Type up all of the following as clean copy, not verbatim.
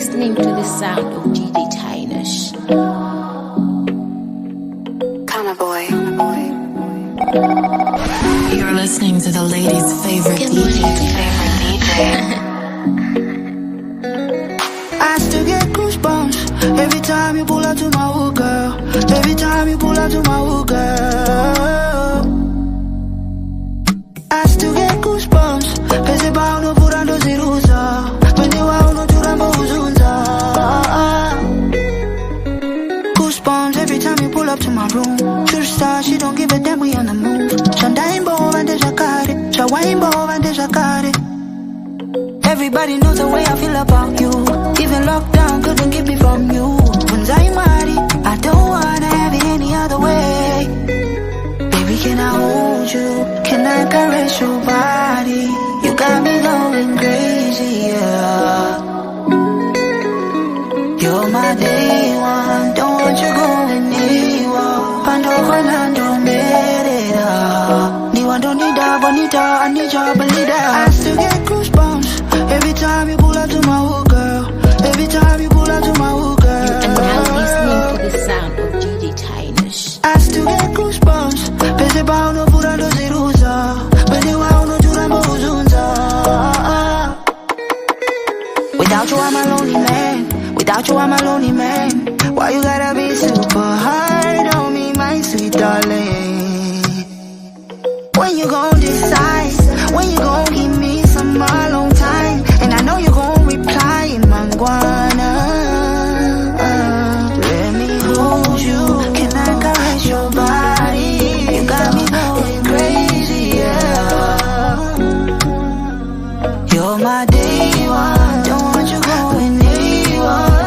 listening to the sound of DJ Tynash. Boy. You're listening to the ladies' favorite DJ. I still get goosebumps every time you pull up to my hood, girl. Every time you pull up to my hood, girl. I still get goosebumps. Pese pa uno furando zirusa. When wa uno turambo uzunza. Goosebumps every time you pull up to my room. Star, she don't give a damn, we on the move. Shandaimbo and Jakare, Shawaimbo and Jakare. Everybody knows the way I feel about you. Even lockdown couldn't keep me from you. When I'm married, I don't wanna have it any other way. Baby, can I hold you? Can I caress your body? You got me going crazy, yeah. You're my day one, don't want you going anywhere. Bonita, I need your belida. I still get goosebumps every time you pull up to my hood, girl. Every time you pull up to my hood, girl. You are now listening to the sound of DJ Tynash. I still get goosebumps. Pese pa uno furando zirusa. When wa uno turambo uzunza. Without you I'm a lonely man. Without you I'm a lonely man. Why you gotta be super hard on me, my sweet darling? When you gon' decide, when you gon' give me some alone time, and I know you gon' reply in Mangwana. Let me hold you, can I caress your body? You got me going crazy, yeah. You're my day one, don't want you going anywhere.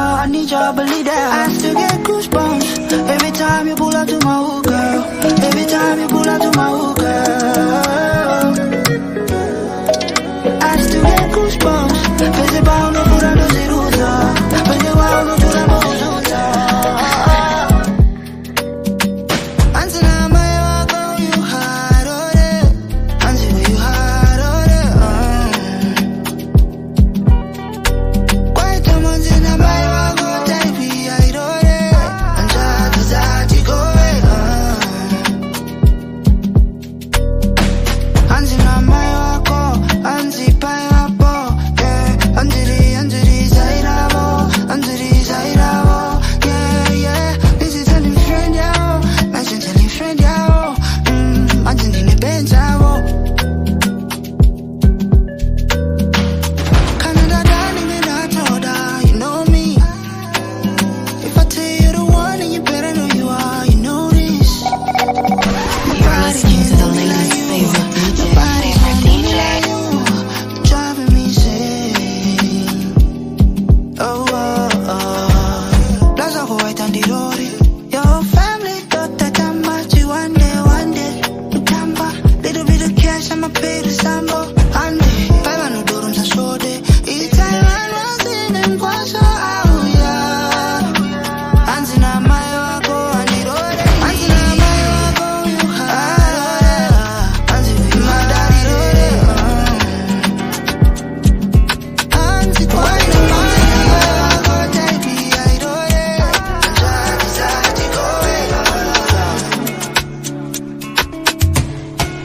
I need your belida. I still get goosebumps every time you pull up to my hood, girl. Every time you pull up to my hood, girl. I still get goosebumps. Pese pa uno furando zirusa. When wa uno turambo uzunza. Antina mai wako you hard on it. Antina you hard on it. Quite a month in my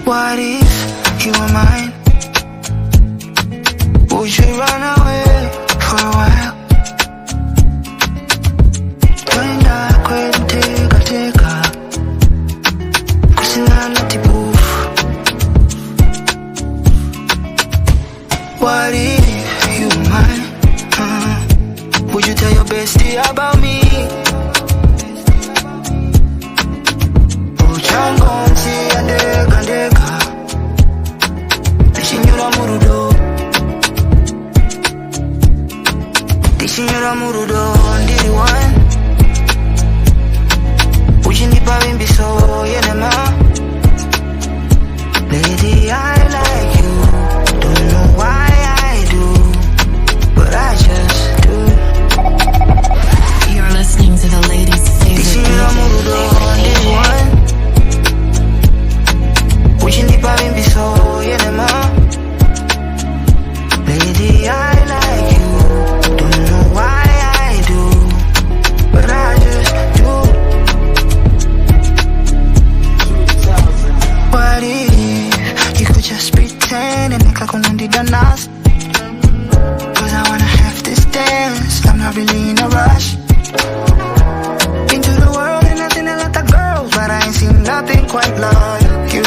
what if you were mine? Would you run away for a while? Twenda kwetu teka teka, kusilala tipufu. What if you were mine? Would you tell your bestie about me? Uchangonzi andeka ndeka, nishinyura murudo. than us. Cause I wanna have this dance, I'm not really in a rush. Into the world and I've seen a lot of girls, but I ain't seen nothing quite like you.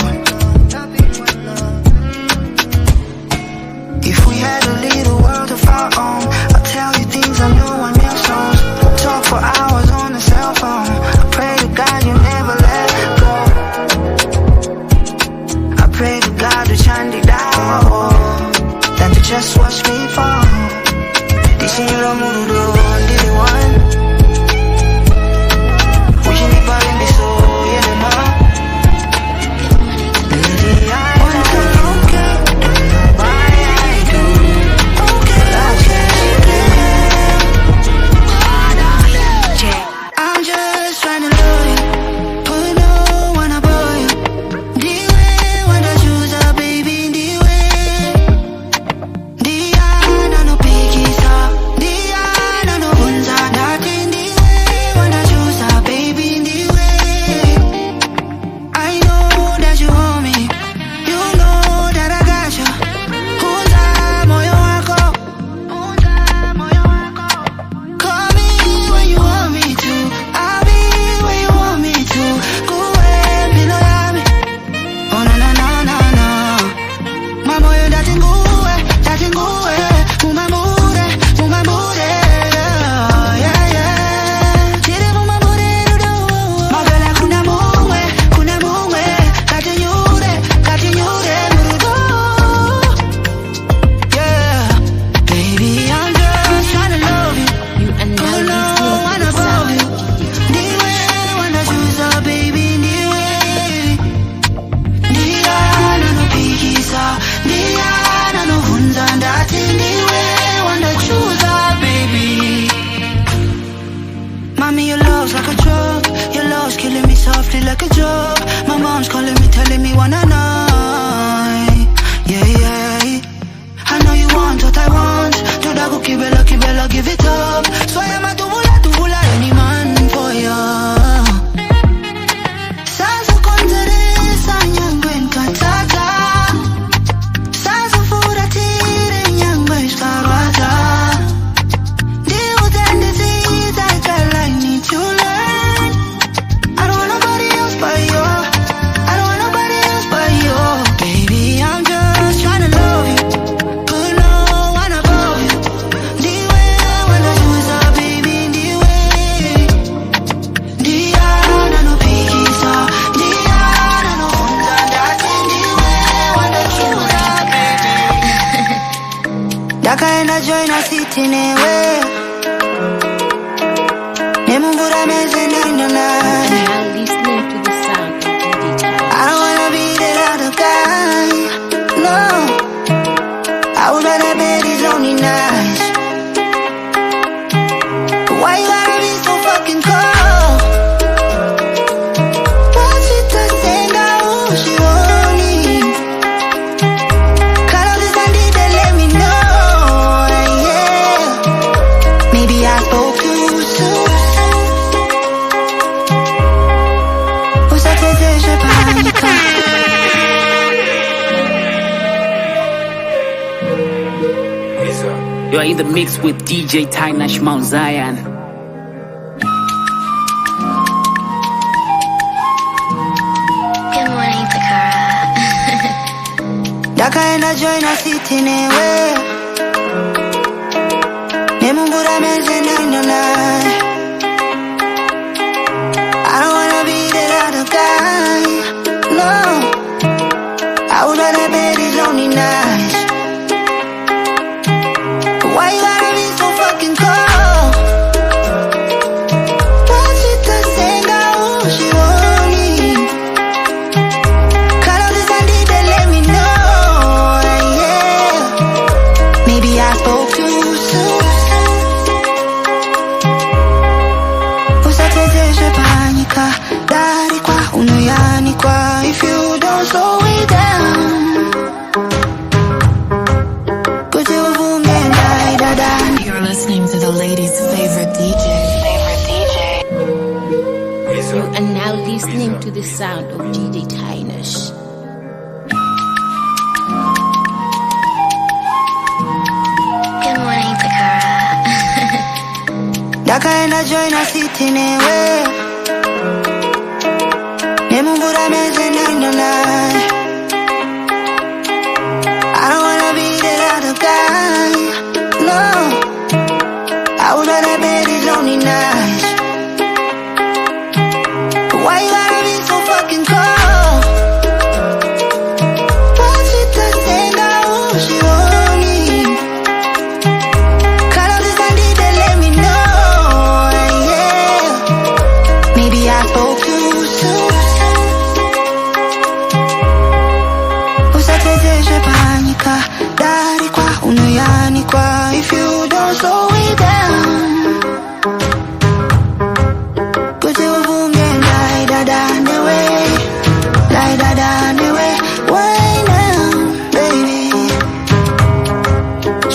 If we had a little world of our own, I'll tell you things I know one else knows. Talk for hours on the cell phone. I pray to God you never let go. I pray to God to shine the down, than to just watch me fall. This ain't no mood, did it one. Wishing it but in me so, yeah, no. Maybe I want to okay, don't know why I do. Okay, I'm just trying to love you, put no one above you. The way when I choose a baby, the way. The I no pickies up, the I no ones are nothing. The way when I choose a baby, the way. I know that you want me, you know that I got you. Who's that moyo wako? Who's that moyo wako? Call me when you want me to, I'll be where you want me to. Go ahead, below me. Oh no no no no no. My boy, that ain't good, that ain't good. Move my booty, yeah yeah. Tire move my booty, do. My girl, like kuna move, kati nyure, murugo. Yeah, baby, I'm just trying to love you. You are now Put no listening one to the above sound you. of DJ The way when I choose a baby, the way. The I no pickies up, the I no hunza and that in the way when I choose a baby. Mommy, your love's like a drug. Your love's killing me softly like a joke. My mom's calling me, telling me wanna night. Yeah, yeah. I know you want what I want. Told I go kibela, give it up. So I am a tubula, any man for ya. Sasa konteresa nyangwen katata. Sasa furatire nyangwen skarwata. Deal with that disease that girl I need to learn. I don't want nobody else but you. I don't want nobody else but you. Baby, I'm just trying to love you, put no one above you. The way when I choose a baby, the way. The I no pickies up, the I no hunza, that's in the way when I choose a baby. Dakaenda join a city newe. Nemungura meze nendo nai. now listening to the sound of DJ I don't wanna be that other guy, no. I would rather bet he's only nice. Why you gotta be so fucking cold? What's it to say now? She only cut out this and did they let me know, yeah. Maybe I spoke too soon. Usatezeshe panika. You are in the mix with DJ Tynash Mount Zion. Good morning, Takura. Dakaenda join a city newe. Nemungura meze nendo nai. I don't wanna be that other guy, no. I would rather bet he's only nice. Why you gotta be so fucking cold? What's it to say now? She only cut out this and did they let me know, yeah. Maybe I spoke too soon. Usatezeshe panika. Dari kwa unoyani kwa. If you don't slow it down. You're listening to the ladies' favorite DJ. You are now listening to the sound of DJ Tynash. join us sitting away. Nemubura meze nana. I don't wanna be that other guy. No, I would rather bet it's only nice. Why you gotta be so fucking cold? What's it that say now? She won't leave. Call up this Sunday, they let me know. Yeah, maybe I spoke too soon. Usateteje panika, dari kwa unayani kwa. If you don't slow it down.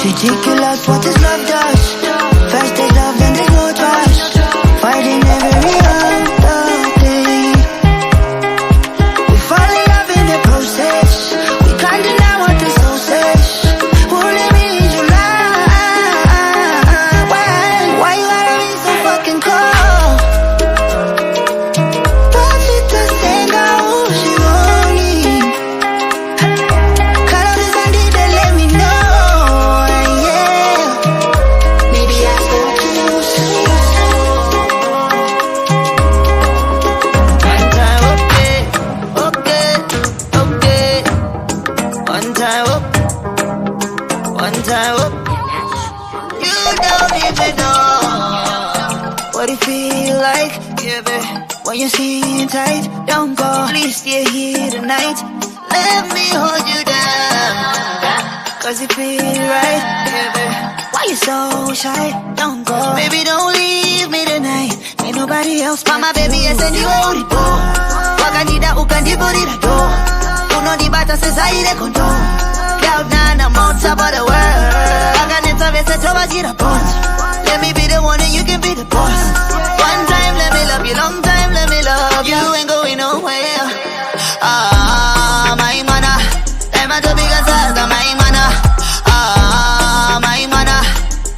Ridiculous what this love does. First there's love, then there's no trust. Fighting every other day. We fall in love in the process. We can't deny what the soul says. Only means you lie. Why you gotta be so fucking cold? What's it that say now? She won't leave. Call up this Sunday, they let me know. What it feel like, yeah, babe. When you sit tight, don't go. Please stay here tonight. Let me hold you down. Cause it feel right, yeah, babe. Why you so shy? Don't go. Baby, don't leave me tonight. Ain't nobody else. Mama, baby, I send you out the door. Wakandida, ukandibodida door. Uno di bata sesaire kondo. Cloud nine, I'm on top of the world. Wakaneta vese toba gira pont. Let me be the one and you can be the boss. One time, let me love you. Long time, let me love you. Ain't going nowhere. My mana. I'm a to big as my mana. My mana.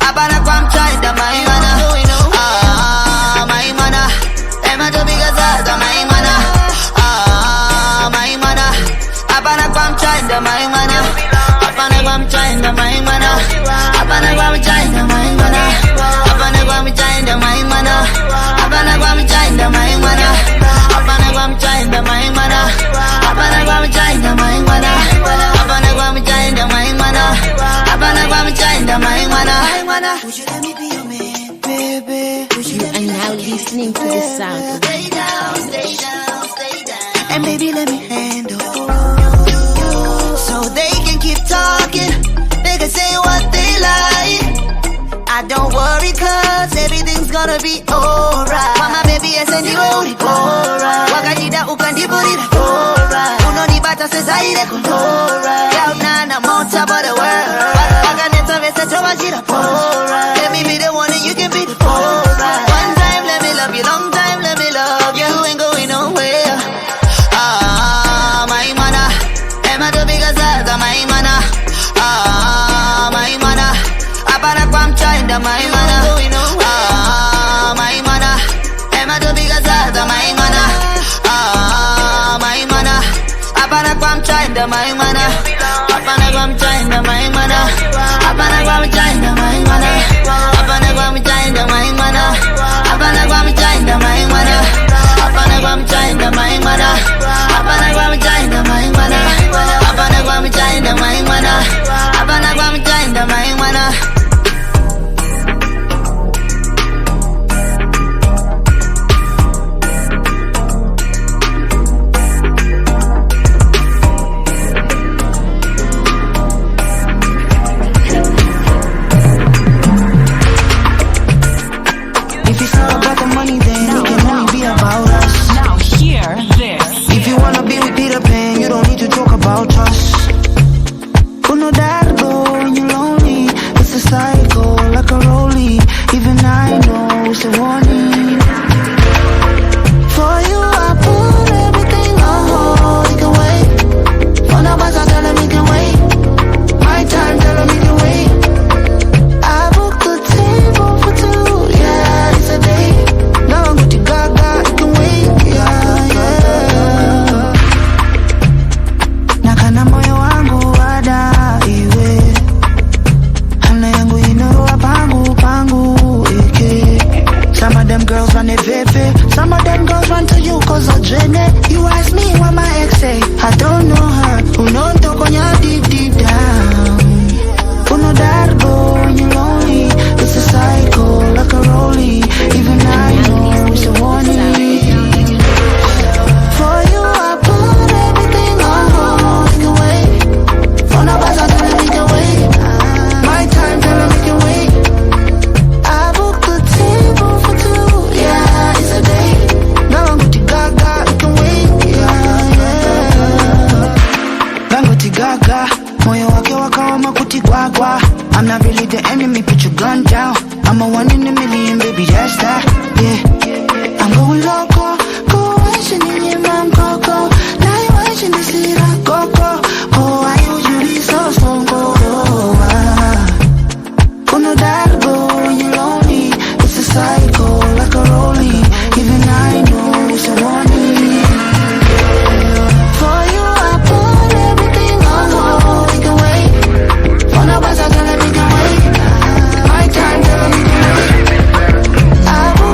Abana kwam china, my mana. My mana. I'm a to big as my mana. My mana. Abana kwam china, my mana. Abana kwam china, my mana. Abana kwam china, my mana. Abana kwam china, my mana. Abana kwam china, my mana. Abana kwam china, my mana. Abana kwam china, my mana. Abana kwam china, my mana. Abana kwam china, my mana. Would you let me be your man, baby? You are now listening to the sound of Stay down, stay down, stay down. And baby, let me handle you. So they can keep talking. They can say what they like. I don't worry cause everything's gonna be alright. Mama baby I send you out the alright. Wakandida ukandibodida alright. Uno di bata sesaire kondora. Cloud nine I'm on top of the world. Wakaneta vese toba gira alright. Let me be the one and you can be the alright. One time let me love you. Long time let me love you. You ain't going nowhere. My mana. Emma the biggest as my mana. My mana. Abana kwam china, my mana. My mana. Emma the biggest as my mana. My mana. Abana kwam china, my mana. Abana kwam china, my mana. Abana kwam china, my mana. Abana kwam china, my mana. Abana kwam china, my mana. Abana kwam china, my mana. Abana kwam china, my mana. Abana kwam china, my mana. Abana kwam china, my mana. If it's not about the money, then it can only be about us. Now hear this. If you wanna be with Peter Pan, you don't need to talk about us. Who know that go when you're lonely? It's a cycle, like a rollie. Even I know it's a warning. For you, I put everything on hold. You can wait. For now, but I tell him he can wait. My time, tell him he can wait. I booked the table for two, yeah, it's a date. moyo wake wakawa makuti gwagwa. I'm not really the enemy, put your gun down. I'm a 1 in a million, baby, that's that. Yeah, I'm going loco. Go watching in your mom, Coco. Now you watching the city, Coco. Oh, I usually so strong, go. Gonna die, go when you're lonely. It's a cycle, like a rolling. Even I know it's a warning. For you, I put everything on hold. We can wait. For now, I can let me can wait. My time, girl, we can wait. I will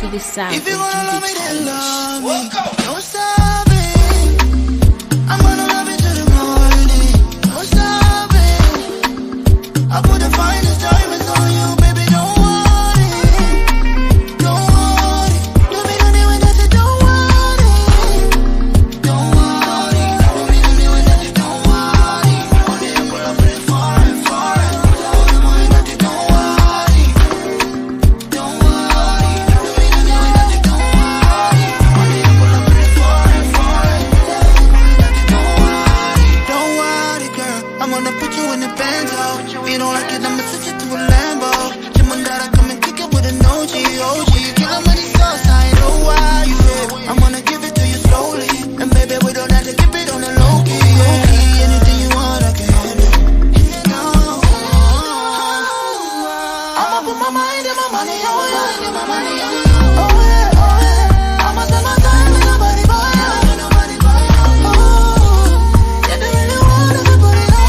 to the sound of If you wanna love me, DJ then Tynash. love me. Don't stop it. I'm gonna love you till the morning. Don't stop it. I put the finest diamonds on you, baby. Don't want it. Don't want it. Do me the new and that's it. Don't want it. Don't want it. Do me the new and that's it. Don't want it. One day I pull up in it foreign, foreign. All the money that you don't want it. Don't want it. Do me the new and that's it. Don't want it. One day I pull up in it foreign, foreign. Don't want it, girl. I'm gonna put you in the Benzo. If you don't like it, I'ma switch it to a Lambo. Jimandara, come and kick it with an OG, OG. Kill a money sauce, I know why you here. I'm gonna give it to you slowly. And baby, we don't have to keep it on the low key, low key. Anything you want, I can handle. I'ma put my mind and my money on you. And my money on you. Oh yeah, oh yeah. I'ma spend my time with nobody but you. Nobody but you. Oh, if you really want it, then put it on.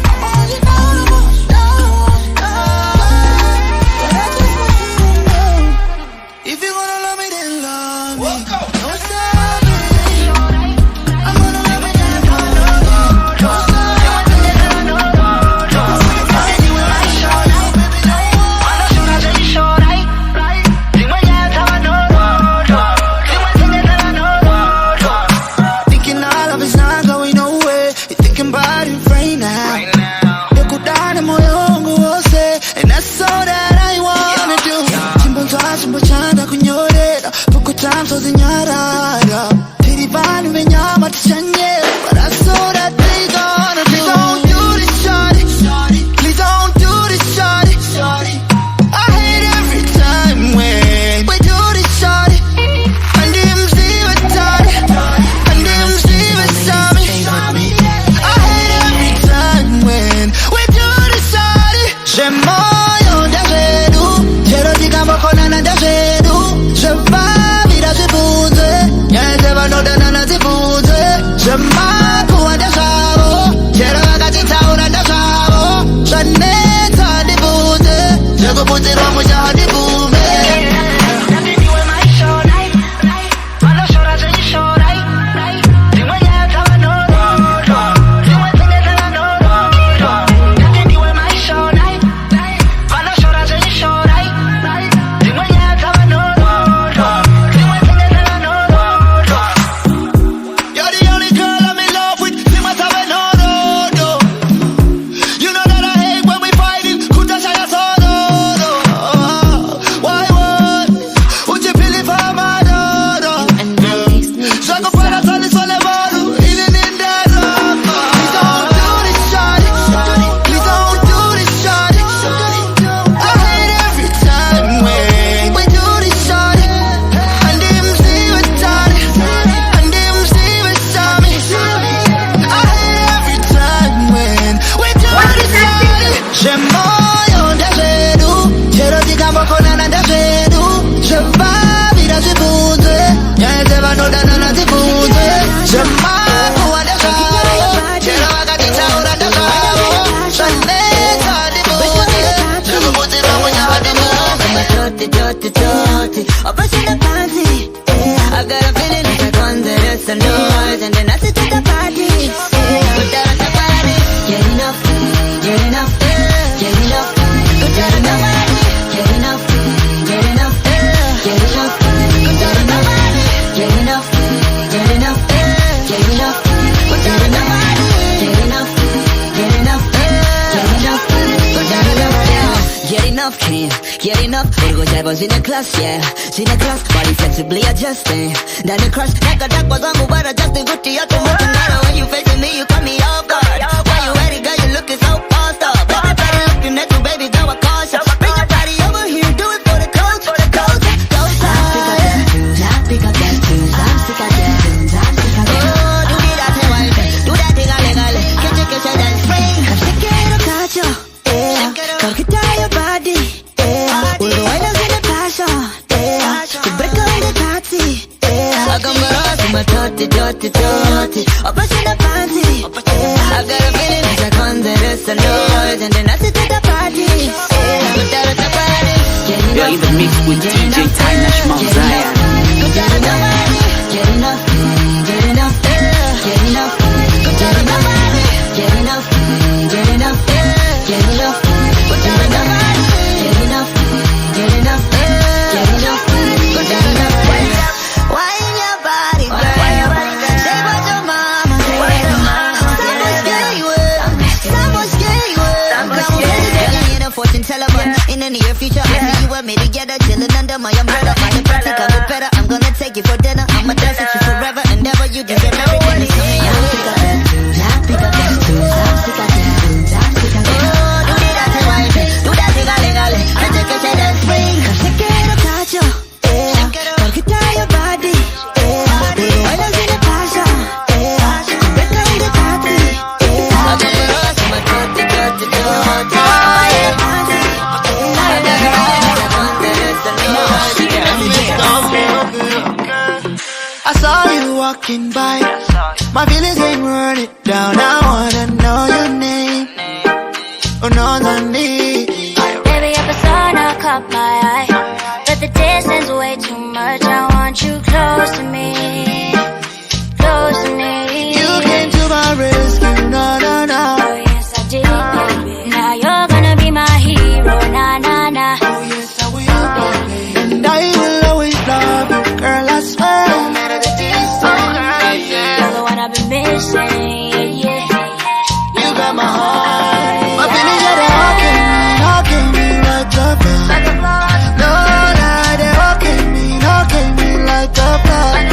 I'ma hold you down, I'ma hold you down, but I just want you to know. If you wanna love me, then love me. Don't stop it. I'm gonna love you till the morning. Don't stop it. Thinking our love is not going nowhere. You're thinking about it right now. Nakudana moyo wangu wose, and that's all that I wanna do. Chimbonzwa chimbochanda kunyorera, poko tanto zinyarara. Tiribani menyama tichanye, but that's all that they gonna do. Please don't do this, shawty. Please don't do this, shawty. I hate every time when we do this, shawty. And them see what shawty, and them see what shawty. I hate every time when we do this, shawty. J'aime moyo ndajedu, jero tikambokona na ndajedu. Je va vida zibuze, nyeze vanodana na zibuze. Je makuwa ndashabo, jero wakati tauna ndashabo. Shaneta ndibuze, jeko puti romu jaha ndibume. You're the only girl I'm in love with. You must have a no. You know that I hate when we fighting. Kutashaya solo. Why would you feel it for my daughter? Saco para salir sole bolu, even in the rock. Please don't do this, shawty. Please don't do this, shawty. I hate every time when we do this, shawty. And them see what shawty, and them see what shawty. I hate every time when we do this, shawty. J'aime moyo ndajedu, jero tikambokona na ndajedu. Je va vida zibuze, nyeze vanodana na zibuze. Je makuwa ndashabo, jero wakati tauna ndashabo. Shaneta ndibuze, jeko puti romu jaha ndibume. Opposite party, I got a feeling it's like one that is a noise, and then I sit at the party. Put that on the party, get enough, get enough, get enough. Put that on the party, get enough, get enough, get enough. Put that on the party, get enough, get enough, get enough. Put that on the party, get enough, get enough, get enough. Put that on the party, get enough, get enough. Urgo jabos in the class, yeah. In the class, body flexibly adjusting. Then the crush, like a duck was on me, but adjusting good to your looking better. When you facing me, you caught me off guard. Why you ready, girl? You looking so passed up. Everybody looking at you, baby, girl, I caution. Bring your body over here, do it for the coach, for the coach. Pick up that tunes, I'm sick of that tunes, I'm sick of that. Oh, do that thing, wife. Do that thing, ale. Catch it, and spring. Shake it up, touch you, yeah. Come get down your body, yeah. We're going in the passion, yeah. To break on the party, yeah. I got my heart in my dirty. Up in the party, yeah. I got a feeling it's like one that is a noise, and then I sit at the party, yeah. Put that at the party, You're in the mix with DJ Tynash Mount Zion. Get enough, get enough, get enough, get enough, get enough, get enough, get enough, get enough, get enough, get enough, get enough, get enough. Wine your body, girl. Say what your mama said. Someone scare you up. Someone scare you up. Come on, in a fortune teller, but in the near future, I see you and me together, chilling under my umbrella. Find it practical, but better. I'm gonna take you for dinner. I'ma dance with you forever and never. You deserve everything that's coming. I'll pick up that tools. I'll pick up that tools. I'll pick up that tools. I'll pick up that tools. Oh, do that thing, wife. Do that thing, gale. I take a shade and swing. Shake it up, touch you. Don't get tired your body. Why does it passion? Break down the party. I'm gonna rush my dirty. I saw you walking by. My feelings ain't running down. I wanna know your name. Oh no, no need. Baby, your persona caught my eye, but the distance way too much. I want you close to me, close to me. You came to my rescue, no, no, no. Oh yes, I did, baby. Now you're gonna be my hero, nah, nah, nah. Oh yes, I will, baby. And I will always love you, girl, I swear. No matter the distance, girl, yeah. You're the one I've been missing, yeah. You got my heart. My feelings are knocking me like a flood. No lie, they hooking me like a flood. And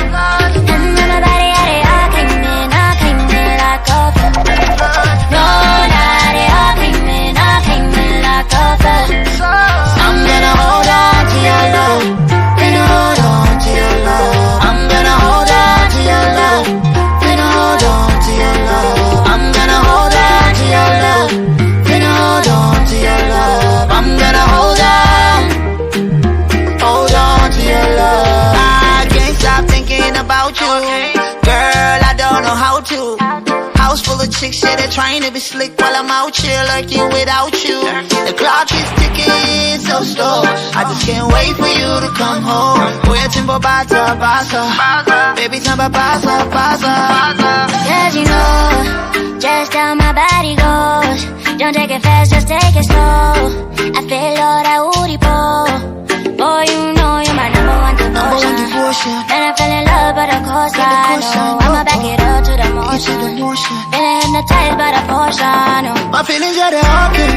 then my body, yeah, they all came in like a flood. No lie, they all came in like a flood. I'm gonna hold on to your love. Gonna hold on to your love. I'm gonna hold on to your love. Gonna hold on to your love. I'm gonna hold on to your love. Gonna hold on to your love. I'm gonna hold on to your love. I can't stop thinking about you, girl. I don't know how to. House full of chicks, yeah, they're trying to be slick while I'm out here lurking without you. The clock is ticking so slow. I just can't wait for you to come home. Waiting for basa, baby, time basa. Cause you know just how my body goes. Don't take it fast, just take it slow. I feel all that woody pole. Boy, you know you're my number one devotion. And I fell in love, but of course I know I'ma back it up to the motion. Feeling hypnotized by the portion. My feelings are they hooking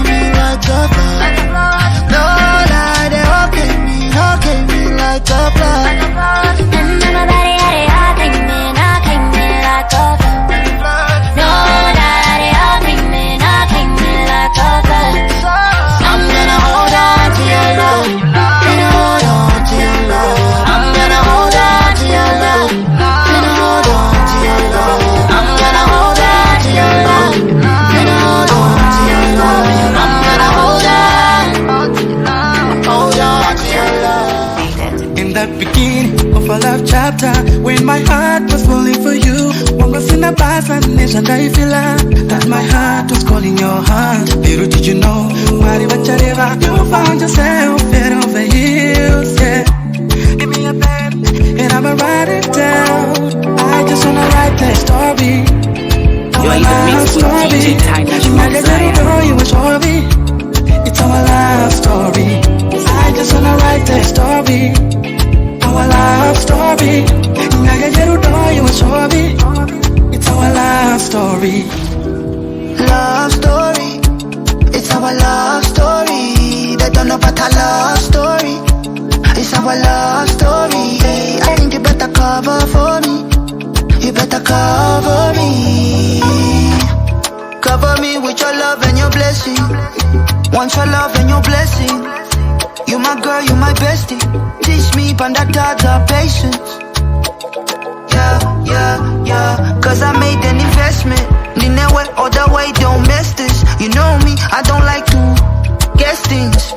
me like a flood. No lie, they hooking me like a flood. And then my body, yeah, they all came in like a flood. No lie, they all came in like a flood. I'm gonna hold on to your love. Gonna hold on to your love. I'm gonna hold on to your love. Gonna hold on to your love. I'm gonna hold on to your love. Gonna hold on to your love. I'm gonna hold on to your love. In the beginning of our love chapter, when my heart was falling for you, one was in the past and nation I feel that my heart was calling your heart. Little did you know, Mari Vachareva, you found yourself head over heels, yeah. Give me a pen and I'ma write it down. I just wanna write that story. You're in the mix with DJ Tynash, Mount Zion. It's our love story. I just wanna write that story. Our love story. It's our love story. Love story. It's our love story. They don't know about our love story. It's our love story. I think you better cover for me. You better cover me. Cover me with your love and your blessing. Want your love and your blessing. You my girl, you my bestie. Teach me pandata patience. Yeah. Cause I made an investment. Way or the way, don't mess this. You know me, I don't like to guess things.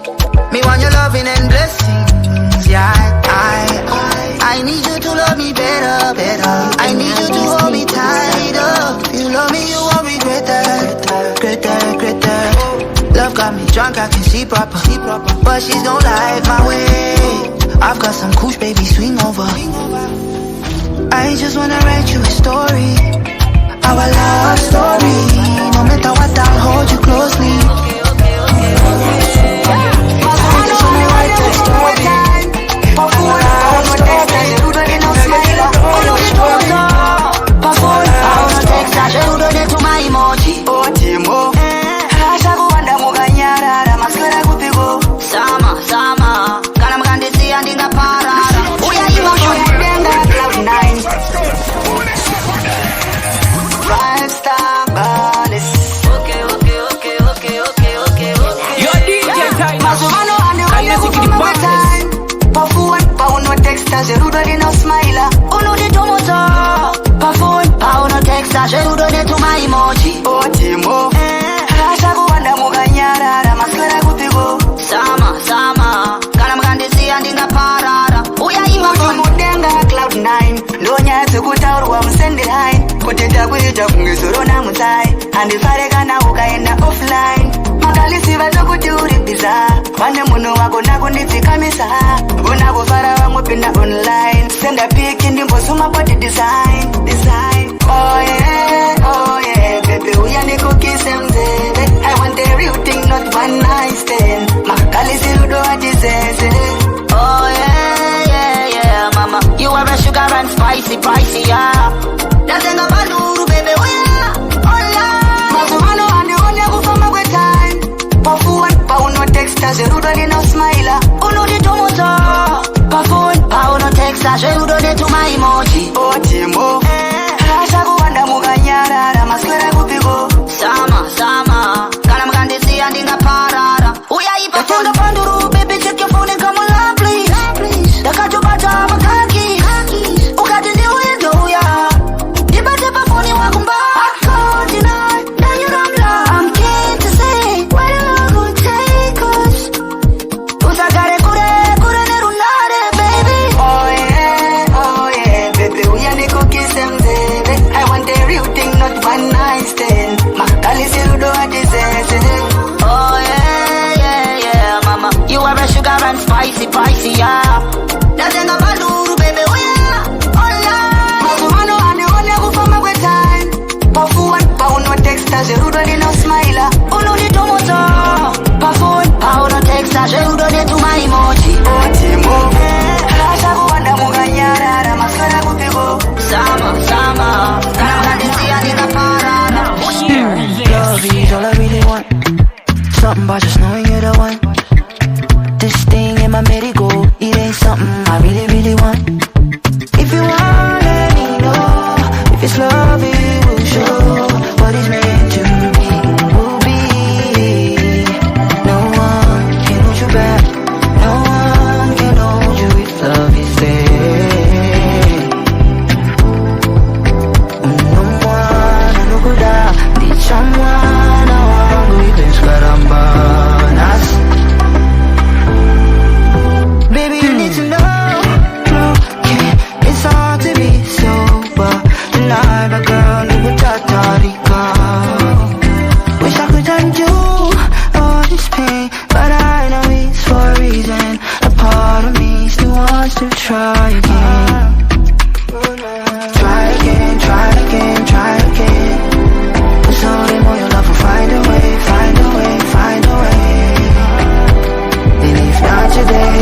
Me want your loving and blessings. Yeah, I need you to love me better. I need you to hold me tighter. If you love me, you won't regret that. Love got me drunk, I can see proper. But she's gon' like my way. I I've got some kush, baby, swing over. I just wanna write you a story, our love story. No matter what, I'll hold you closely. I just wanna write that story, our love story. Sama, kana mkandisia ndinga parara. Uya ima kudenga cloud 9. Five star goddess. Okay. Your DJ Tynash. Masumano ane wale kufama time. Pafuan, pa uno texta, jerudo di no smiler. Uno di tomoto. Pafuan, pa uno texta, jerudo di tuma emoji. Otimo. Rasha kuwanda muganyarara, maskara kupigo. Sama, kana mkandisia ndinga parara. Uya ima kumudenga cloud 9. Ndonya sekutaurwa msende line. Kutenda kuita kungesoro na mutai. Andifare kana ukaenda offline. Makalisi vatokutiuri biza. Pane muno wako nakunditikamisa. Unakufara wamwe pinda online. Senda piki ndimbo suma body design. Oh yeah, baby uya nikukise mzee. I want the real thing, not one night stand. Makalisi udo adizeze. Oh yeah, mama. You are a sugar and spicy, yeah. Nazenga baluru, baby, oh yeah. Masumano ane one kufama kwe time. Pafuan, pa uno texta, jerudo di no smiler. Uno di tomoto. Pafuan, pa uno texta, jerudo di tuma emoji. Otimo. Rasha kuwanda muganyarara, maskara kupigo. Sama, kana mkandisia ndinga parara. Uya ipa tunga panduru, baby, check your phone and come along, please. Dakatubata makaki. Ukatindi uendo uya. Dibate pa phone wakumba. I can't deny that you don't love. I'm keen to see where the love will take us. Usagare kure nerunare, baby. Oh yeah, baby, uya nikukise mzee. I want the real thing, not one night stand. Makalisi udo adizeze. Oh yeah, mama. You are a sugar and spicy, yeah. Nazenga baluru, baby, oh yeah. Masumano ane one kufama kwe time. Pafuan, pa uno texta, jerudo di no smiler. Uno di tomoto. Pafuan, pa uno texta, jerudo di tuma emoji. Otimo. Rasha kuwanda muganyarara, maskara kupigo. Sama, kana mkandisia ndinga parara. Love is all I really want. Something about just knowing you're the one. This thing in my medical, it ain't something I really want. If you want, let me know. If it's love, it will show. What is meant to be will be. No one can hold you back. No one can hold you if love is there. No one no good out. Need someone I want with this carambanas. Baby, you need to know. Yeah, it's hard to be sober tonight, but girl, you would tatarika. Wish I could undo all this pain, but I know it's for a reason. A part of me still wants to try again. Try again. It's only more your love will find a way. And if not today,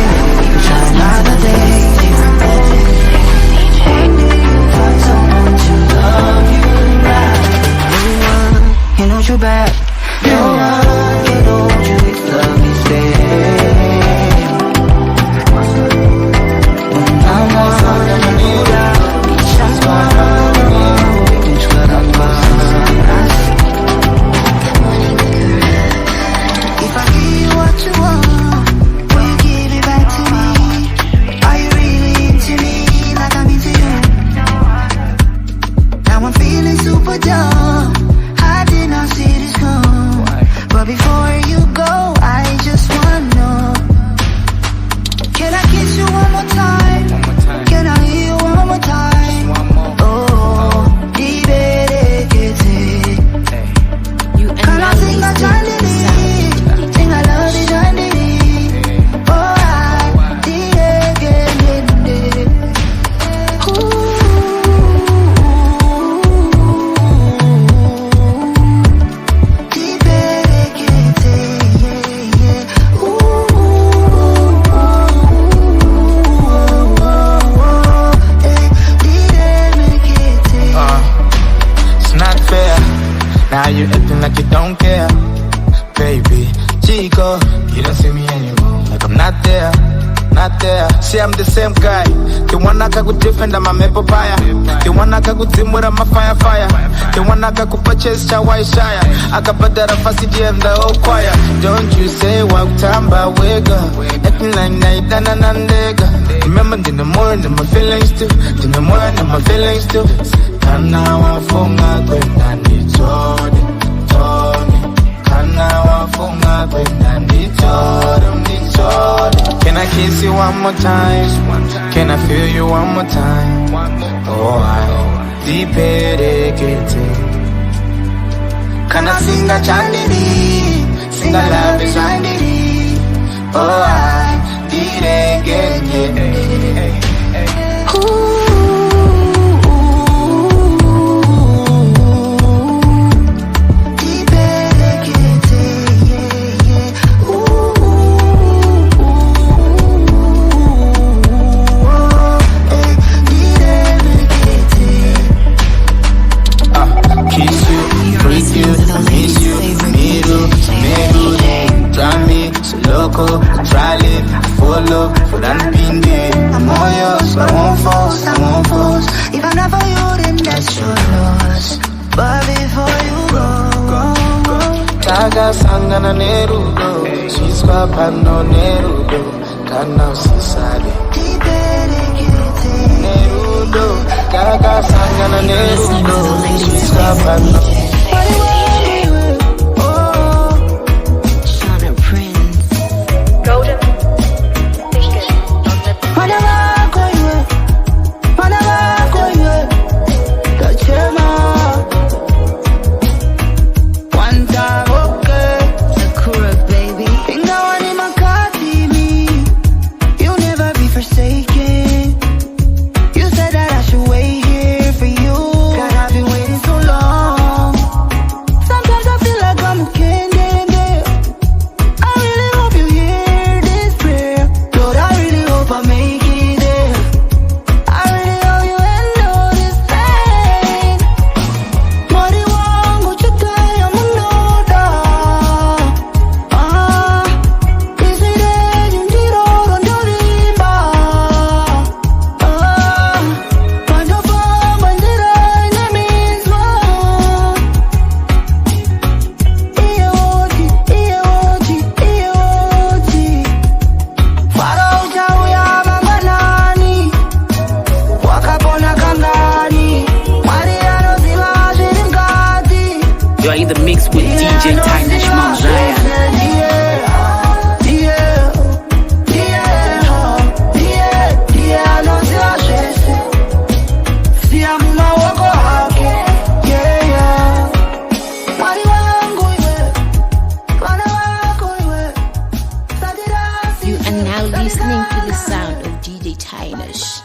you try another day. One day you'll find someone to love you right. No one can hold you back. No one can hold you if love is there. No one say I'm the same guy. The one I could defend, I'm a maple pie. The one I could dim with my fire. The one I could purchase Chawai Shire. I could put that a facility and the whole choir. Don't you say walk tamba wega. Acting like night and an nigga. Remember in the morning, my feelings too. In the morning, my feelings too. And now I'm for my brain, I need Jordan. And now I'm for my brain, I need Jordan. Can I kiss you one more time? Can I feel you one more time? Oh, I deep it. Can I sing a chandelier? Sing a love is chandelier. Oh, I did it again. I'm all yours, I won't force. If I'm not for you, then that's your loss. But before you go. Taga sangana nerudo, she's papano nerudo, kana sisade. Nerudo, taga sangana nerudo, she's papano. You're in the mix with DJ Tynash Mountzion. You are now listening to the sound of DJ Tynash.